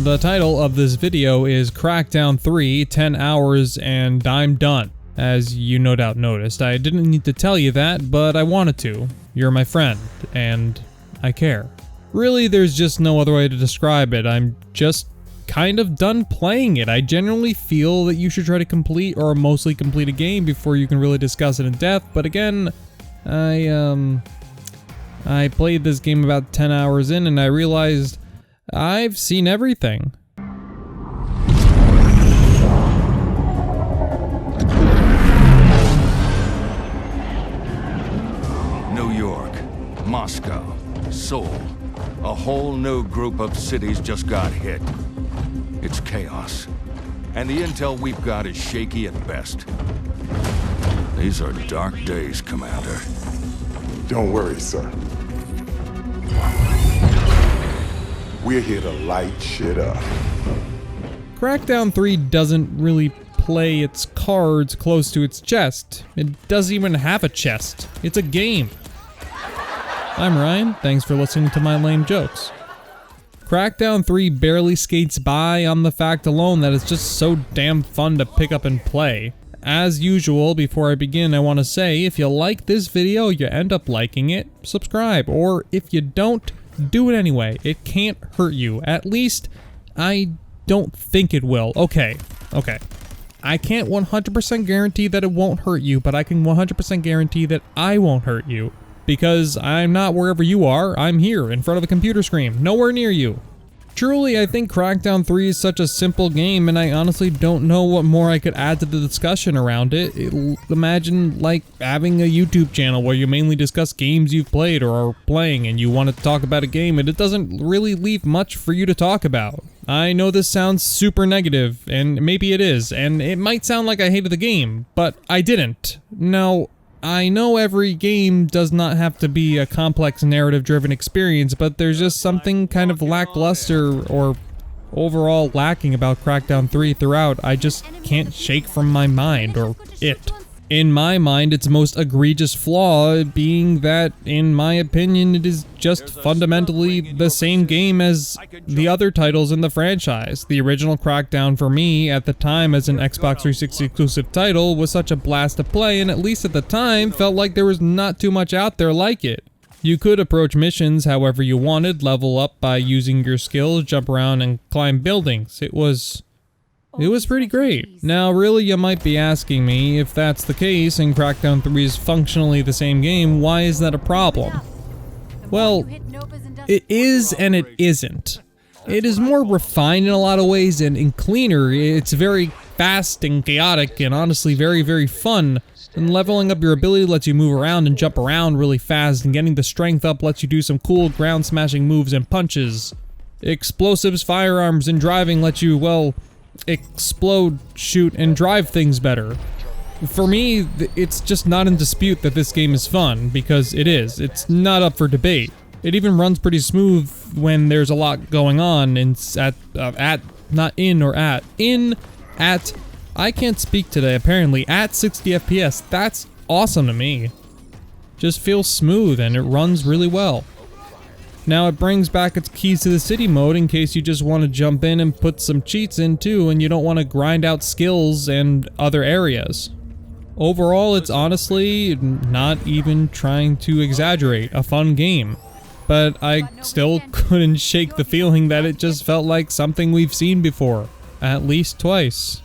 The title of this video is Crackdown 3, 10 hours and I'm done. As you no doubt noticed, I didn't need to tell you that, but I wanted to. You're my friend, and I care. Really, there's just no other way to describe it. I'm just kind of done playing it. I generally feel that you should try to complete or mostly complete a game before you can really discuss it in depth, but again, I played this game about 10 hours in and I realized I've seen everything. New York, Moscow, Seoul. A whole new group of cities just got hit. It's chaos. And the intel we've got is shaky at best. These are dark days, Commander. Don't worry, sir. We're here to light shit up. Crackdown 3 doesn't really play its cards close to its chest. It doesn't even have a chest. It's a game. I'm Ryan, thanks for listening to my lame jokes. Crackdown 3 barely skates by on the fact alone that it's just so damn fun to pick up and play. As usual, before I begin, I want to say, if you like this video, you end up liking it, subscribe, or if you don't, do it anyway. It can't hurt you. At least, I don't think it will. Okay. I can't 100% guarantee that it won't hurt you, but I can 100% guarantee that I won't hurt you. Because I'm not wherever you are, I'm here, in front of a computer screen, nowhere near you. Truly, I think Crackdown 3 is such a simple game, and I honestly don't know what more I could add to the discussion around it. Imagine, like, having a YouTube channel where you mainly discuss games you've played or are playing, and you want to talk about a game, and it doesn't really leave much for you to talk about. I know this sounds super negative, and maybe it is, and it might sound like I hated the game, but I didn't. No. I know every game does not have to be a complex narrative-driven experience, but there's just something kind of lackluster or overall lacking about Crackdown 3 throughout. I just can't shake from my mind, or it. In my mind, its most egregious flaw being that, in my opinion, it is just fundamentally the same game as the other titles in the franchise. The original Crackdown for me, at the time as an Xbox 360 exclusive title, was such a blast to play, and at least at the time, felt like there was not too much out there like it. You could approach missions however you wanted, level up by using your skills, jump around, and climb buildings. It was pretty great. Now, really, you might be asking me, if that's the case and Crackdown 3 is functionally the same game, why is that a problem? Well, it is and it isn't. It is more refined in a lot of ways and cleaner. It's very fast and chaotic and honestly very, very fun. And leveling up your ability lets you move around and jump around really fast, and getting the strength up lets you do some cool ground smashing moves and punches. Explosives, firearms, and driving let you, well, explode, shoot, and drive things better. For me, it's just not in dispute that this game is fun, because it is. It's not up for debate. It even runs pretty smooth when there's a lot going on I can't speak today apparently, at 60 FPS. That's awesome to me. Just feels smooth and it runs really well. Now it brings back its keys to the city mode in case you just want to jump in and put some cheats in too and you don't want to grind out skills and other areas. Overall, it's honestly, not even trying to exaggerate, a fun game. But I still couldn't shake the feeling that it just felt like something we've seen before. At least twice.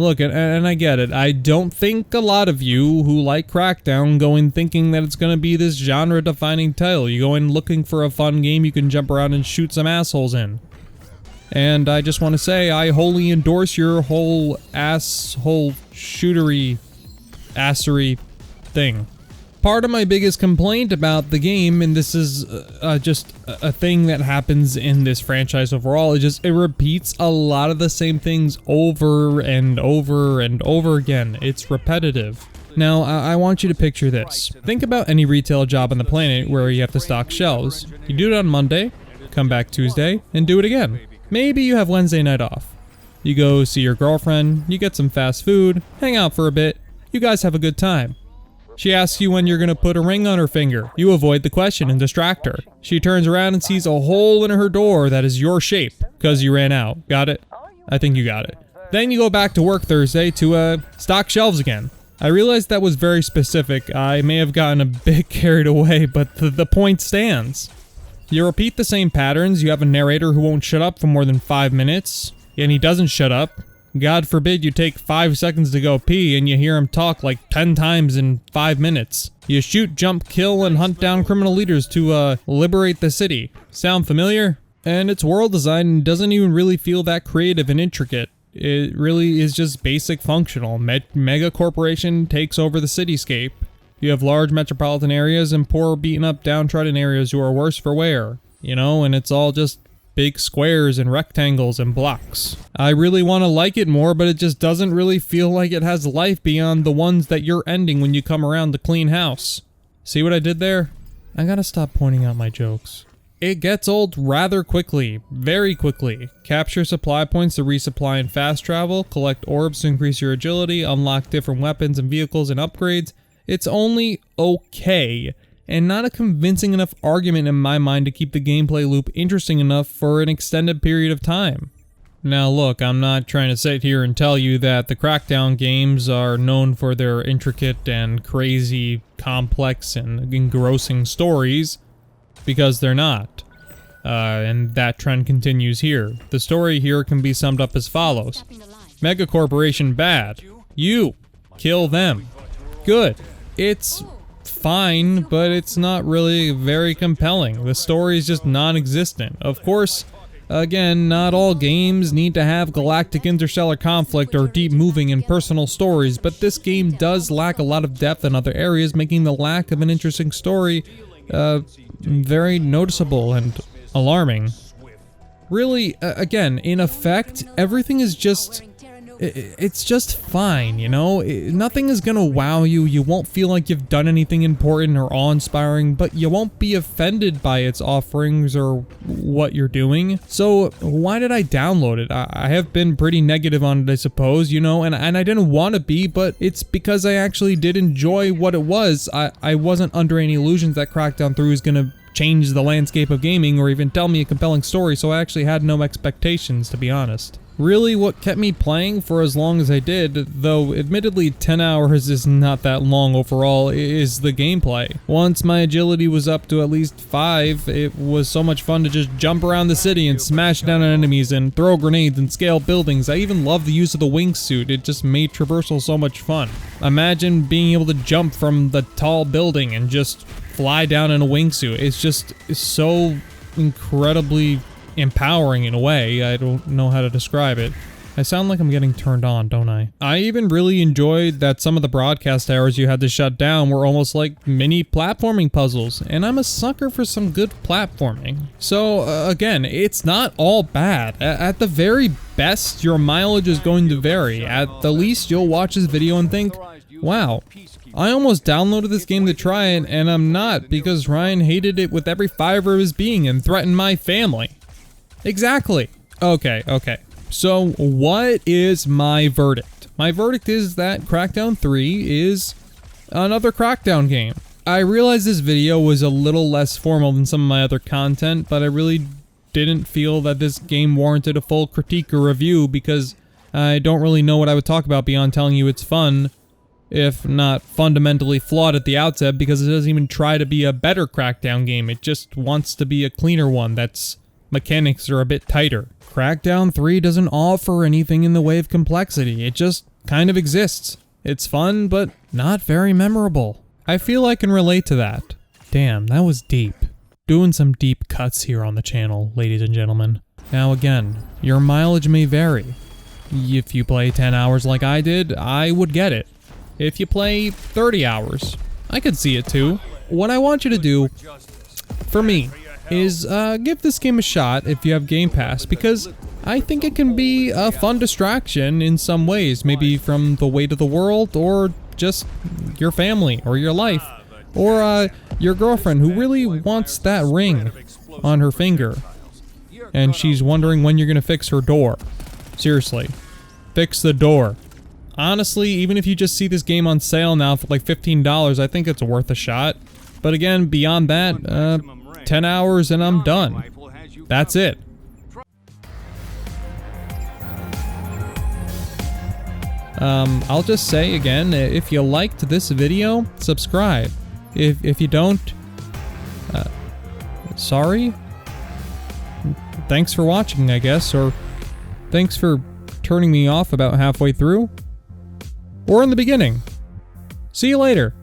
Look, and I get it, I don't think a lot of you who like Crackdown go in thinking that it's gonna be this genre-defining title. You go in looking for a fun game you can jump around and shoot some assholes in. And I just want to say, I wholly endorse your whole asshole shootery assery thing. Part of my biggest complaint about the game, and this is just a thing that happens in this franchise overall, is it repeats a lot of the same things over and over and over again. It's repetitive. Now, I want you to picture this. Think about any retail job on the planet where you have to stock shelves. You do it on Monday, come back Tuesday, and do it again. Maybe you have Wednesday night off. You go see your girlfriend, you get some fast food, hang out for a bit, you guys have a good time. She asks you when you're gonna put a ring on her finger. You avoid the question and distract her. She turns around and sees a hole in her door that is your shape, because you ran out. Got it? I think you got it. Then you go back to work Thursday to stock shelves again. I realized that was very specific. I may have gotten a bit carried away, but the point stands. You repeat the same patterns. You have a narrator who won't shut up for more than 5 minutes, and he doesn't shut up. God forbid you take 5 seconds to go pee and you hear him talk like 10 times in 5 minutes. You shoot, jump, kill, and hunt down criminal leaders to liberate the city. Sound familiar? And its world design doesn't even really feel that creative and intricate. It really is just basic functional. Mega corporation takes over the cityscape. You have large metropolitan areas and poor, beaten up, downtrodden areas who are worse for wear. You know, and it's all just big squares and rectangles and blocks. I really want to like it more, but it just doesn't really feel like it has life beyond the ones that you're ending when you come around to clean house. See what I did there? I gotta stop pointing out my jokes. It gets old rather quickly, very quickly. Capture supply points to resupply and fast travel, collect orbs to increase your agility, unlock different weapons and vehicles and upgrades. It's only okay, and not a convincing enough argument in my mind to keep the gameplay loop interesting enough for an extended period of time. Now look, I'm not trying to sit here and tell you that the Crackdown games are known for their intricate and crazy, complex and engrossing stories, because they're not. And that trend continues here. The story here can be summed up as follows. Mega corporation bad. You kill them. Good. It's fine, but it's not really very compelling. The story is just non-existent. Of course, again, not all games need to have galactic interstellar conflict or deep moving and personal stories, but this game does lack a lot of depth in other areas, making the lack of an interesting story very noticeable and alarming. Really, again, in effect, everything is just... It's just fine, you know? Nothing is gonna wow you, you won't feel like you've done anything important or awe-inspiring, but you won't be offended by its offerings or what you're doing. So, why did I download it? I have been pretty negative on it, I suppose, you know, and I didn't want to be, but it's because I actually did enjoy what it was. I wasn't under any illusions that Crackdown 3 was gonna change the landscape of gaming or even tell me a compelling story, so I actually had no expectations, to be honest. Really, what kept me playing for as long as I did, though admittedly 10 hours is not that long overall, is the gameplay. Once my agility was up to at least 5, it was so much fun to just jump around the city and smash down on enemies and throw grenades and scale buildings. I even loved the use of the wingsuit, it just made traversal so much fun. Imagine being able to jump from the tall building and just fly down in a wingsuit. It's so incredibly empowering in a way. I don't know how to describe it. I sound like I'm getting turned on, don't I? I even really enjoyed that some of the broadcast hours you had to shut down were almost like mini platforming puzzles, and I'm a sucker for some good platforming. So again, it's not all bad. At the very best, your mileage is going to vary. At the least, you'll watch this video and think, wow, I almost downloaded this game to try it, and I'm not, because Ryan hated it with every fiber of his being and threatened my family. Exactly. Okay. So, what is my verdict? My verdict is that Crackdown 3 is another Crackdown game. I realize this video was a little less formal than some of my other content, but I really didn't feel that this game warranted a full critique or review because I don't really know what I would talk about beyond telling you it's fun, if not fundamentally flawed at the outset, because it doesn't even try to be a better Crackdown game. It just wants to be a cleaner one that's mechanics are a bit tighter. Crackdown 3 doesn't offer anything in the way of complexity. It just kind of exists. It's fun, but not very memorable. I feel I can relate to that. Damn, that was deep. Doing some deep cuts here on the channel, ladies and gentlemen. Now again, your mileage may vary. If you play 10 hours like I did, I would get it. If you play 30 hours, I could see it too. What I want you to do, for me, is give this game a shot if you have Game Pass, because I think it can be a fun distraction in some ways, maybe from the weight of the world, or just your family, or your life, or your girlfriend who really wants that ring on her finger, and she's wondering when you're gonna fix her door. Seriously, fix the door. honestly, even if you just see this game on sale now for like $15, I think it's worth a shot. But again, beyond that, 10 hours and I'm done. That's it. I'll just say again, if you liked this video, subscribe. If you don't, sorry. Thanks for watching, I guess, or thanks for turning me off about halfway through. Or in the beginning. See you later.